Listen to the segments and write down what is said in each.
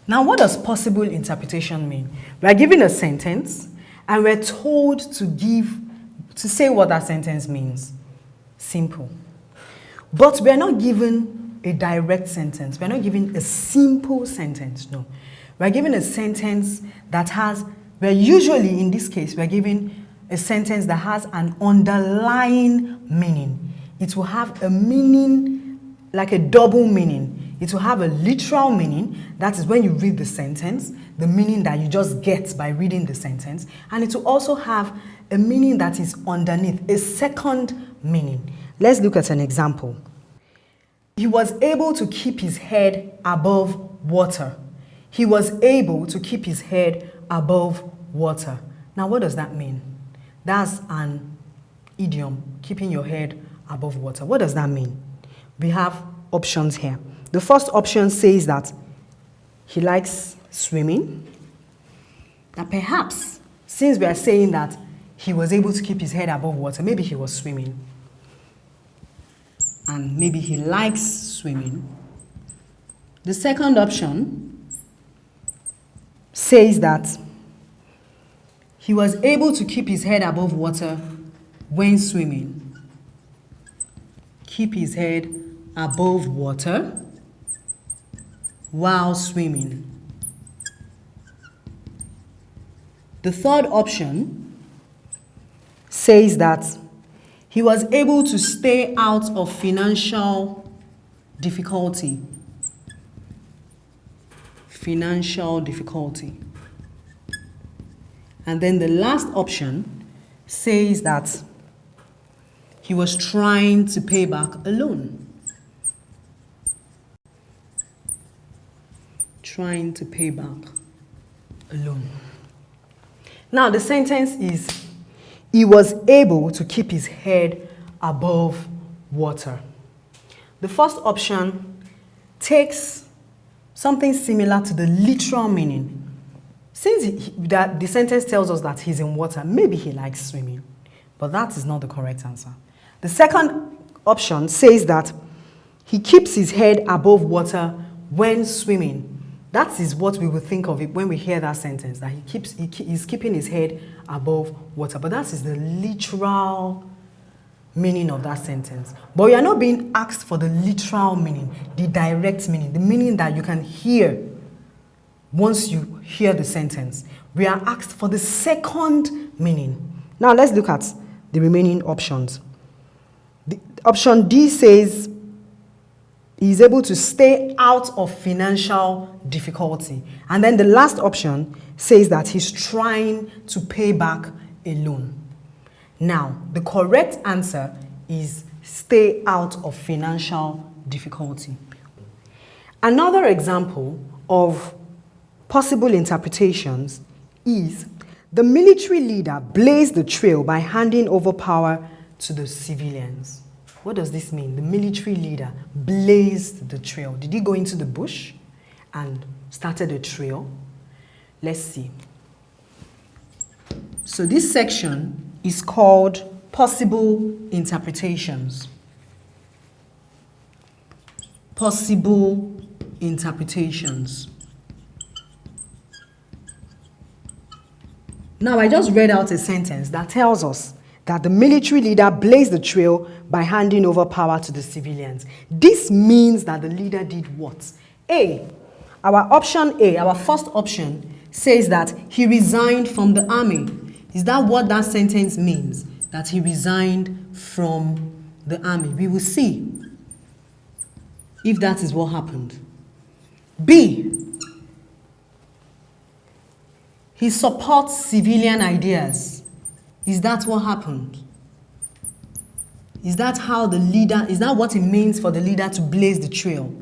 Now, what does possible interpretation mean? We're given a sentence and we're told to say what that sentence means. Simple. But we're not given a direct sentence. We're not given a simple sentence, no. We're given a sentence that has, usually in this case, we're given a sentence that has an underlying meaning. It will have a meaning, like a double meaning. It will have a literal meaning, that is when you read the sentence, the meaning that you just get by reading the sentence. And it will also have a meaning that is underneath, a second meaning. Let's look at an example. He was able to keep his head above water. He was able to keep his head above water. Now, what does that mean? That's an idiom, keeping your head above water. What does that mean? We have options here. The first option says that he likes swimming. Now, perhaps, since we are saying that he was able to keep his head above water, maybe he was swimming. And maybe he likes swimming. The second option says that he was able to keep his head above water when swimming. Keep his head above water while swimming. The third option says that he was able to stay out of financial difficulty. Financial difficulty. And then the last option says that he was trying to pay back a loan. Trying to pay back a loan. Now the sentence is, he was able to keep his head above water. The first option takes something similar to the literal meaning. Since the sentence tells us that he's in water, maybe he likes swimming. But that is not the correct answer. The second option says that he keeps his head above water when swimming. That is what we would think of it when we hear that sentence, that he's keeping his head above water. But that is the literal meaning of that sentence. But you are not being asked for the literal meaning, the direct meaning, the meaning that you can hear once you hear the sentence. We are asked for the second meaning. Now let's look at the remaining options. The option D says he is able to stay out of financial difficulty. And then the last option says that he's trying to pay back a loan. Now, the correct answer is stay out of financial difficulty. Another example of possible interpretations is the military leader blazed the trail by handing over power to the civilians. What does this mean? The military leader blazed the trail. Did he go into the bush and started a trail? Let's see. So this section is called possible interpretations. Possible interpretations. Now, I just read out a sentence that tells us that the military leader blazed the trail by handing over power to the civilians. This means that the leader did what? Our option A, our first option, says that he resigned from the army. Is that what that sentence means? That he resigned from the army? We will see if that is what happened. B, he supports civilian ideas. Is that what happened? Is that how the leader, is that what it means for the leader to blaze the trail?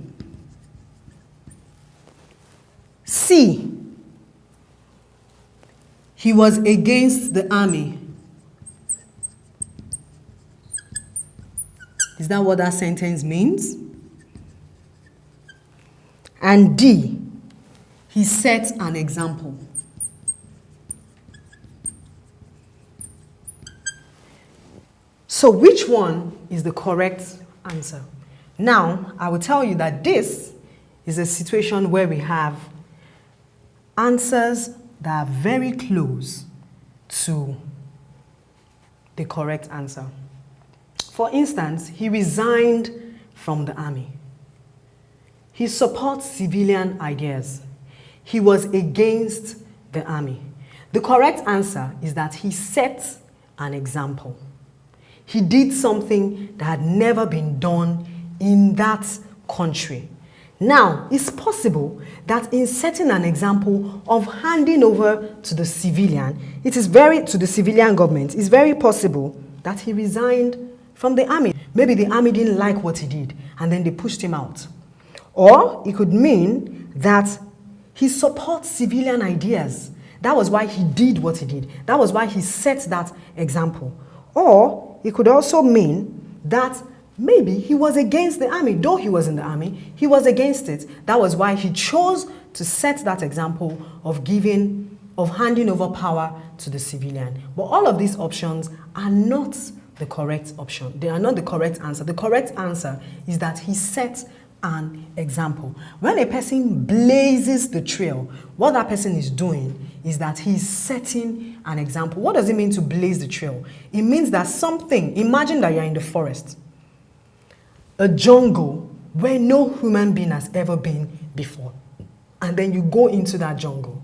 C, he was against the army. Is that what that sentence means? And D, he set an example. So which one is the correct answer? Now, I will tell you that this is a situation where we have answers that are very close to the correct answer. For instance, he resigned from the army. He supports civilian ideas. He was against the army. The correct answer is that he set an example. He did something that had never been done in that country. Now, it's possible that in setting an example of handing over to the civilian, to the civilian government, it's very possible that he resigned from the army. Maybe the army didn't like what he did and then they pushed him out. Or it could mean that he supports civilian ideas. That was why he did what he did. That was why he set that example. Or it could also mean that maybe he was against the army. Though he was in the army, he was against it. That was why he chose to set that example of handing over power to the civilian. But all of these options are not the correct option. They are not the correct answer. The correct answer is that he set an example. When a person blazes the trail, what that person is doing is that he's setting an example. What does it mean to blaze the trail? It means that imagine that you're in the forest, a jungle where no human being has ever been before. And then you go into that jungle.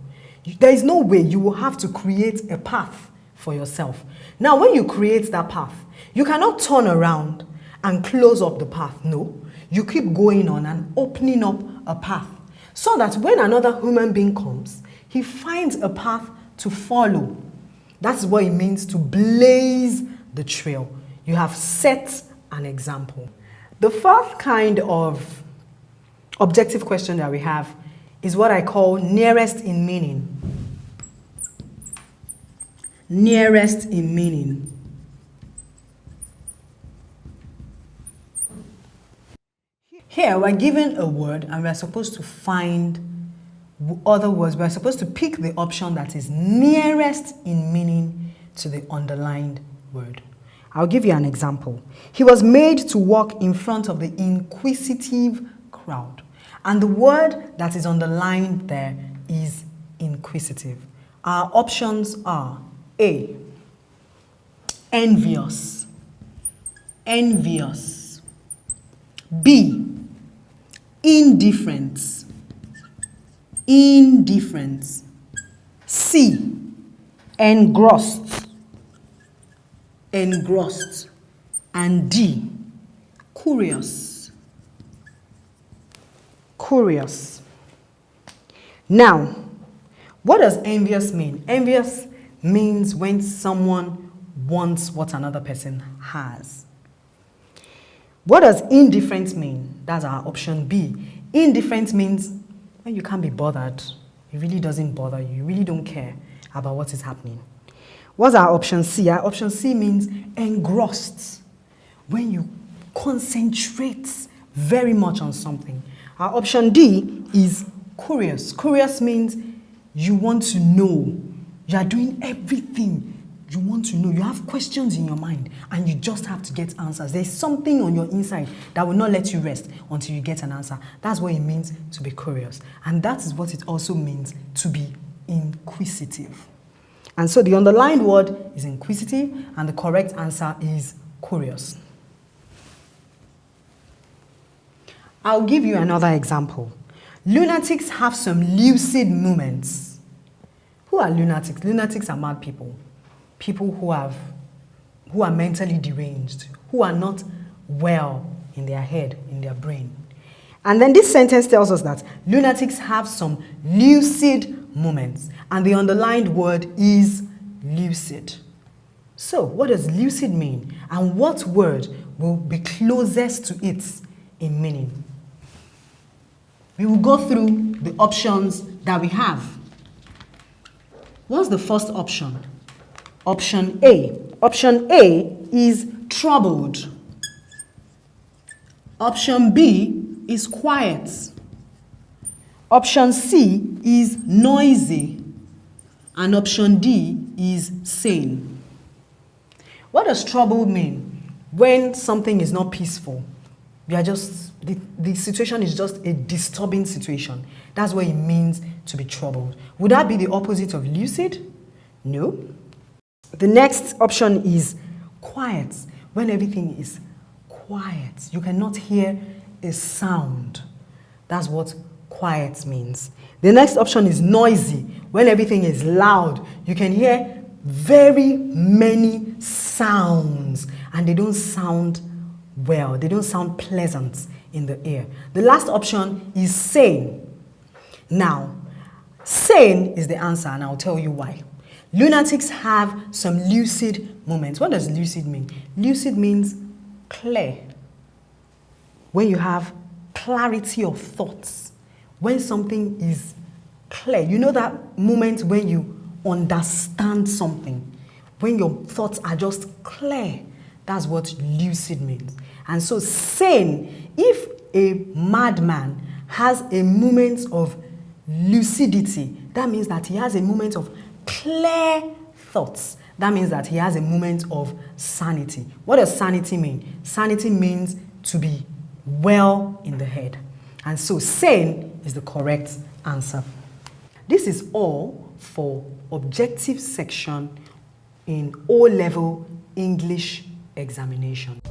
There is no way. You will have to create a path for yourself. Now, when you create that path, you cannot turn around and close up the path. No. You keep going on and opening up a path so that when another human being comes, he finds a path to follow. That's what it means to blaze the trail. You have set an example. The fourth kind of objective question that we have is what I call nearest in meaning. Nearest in meaning. Here, we're given a word and we're supposed to find other words. We're supposed to pick the option that is nearest in meaning to the underlined word. I'll give you an example. He was made to walk in front of the inquisitive crowd. And the word that is underlined there is inquisitive. Our options are A, envious. Envious. B, indifference. Indifference. C, engrossed. Engrossed. And D, curious. Curious. Now, what does envious mean? Envious means when someone wants what another person has. What does indifferent mean? That's our option B. Indifferent means when you can't be bothered. It really doesn't bother you. You really don't care about what is happening. What's our option C? Our option C means engrossed. When you concentrate very much on something. Our option D is curious. Curious means you want to know. You are doing everything. You want to know. You have questions in your mind and you just have to get answers. There's something on your inside that will not let you rest until you get an answer. That's what it means to be curious. And that is what it also means to be inquisitive. And so the underlined word is inquisitive and the correct answer is curious. I'll give you another example. Lunatics have some lucid moments. Who are lunatics? Lunatics are mad people. People who are mentally deranged, who are not well in their head, in their brain. And then this sentence tells us that lunatics have some lucid moments. And the underlined word is lucid. So, what does lucid mean? And what word will be closest to it in meaning? We will go through the options that we have. What's the first option? Option A. Option A is troubled. Option B is quiet. Option C is noisy. And option D is sane. What does troubled mean? When something is not peaceful. You are just, the situation is just a disturbing situation. That's what it means to be troubled. Would that be the opposite of lucid? No. The next option is quiet. When everything is quiet, you cannot hear a sound. That's what quiet means. The next option is noisy. When everything is loud, you can hear very many sounds and they don't sound well. They don't sound pleasant in the ear. The last option is sane. Now, sane is the answer and I'll tell you why. Lunatics have some lucid moments. What does lucid mean? Lucid means clear. When you have clarity of thoughts, when something is clear, you know that moment when you understand something, when your thoughts are just clear, that's what lucid means. And so sane, if a madman has a moment of lucidity, that means that he has a moment of clear thoughts. That means that he has a moment of sanity. What does sanity mean? Sanity means to be well in the head. And so sane is the correct answer. This is all for objective section in O-level English examination.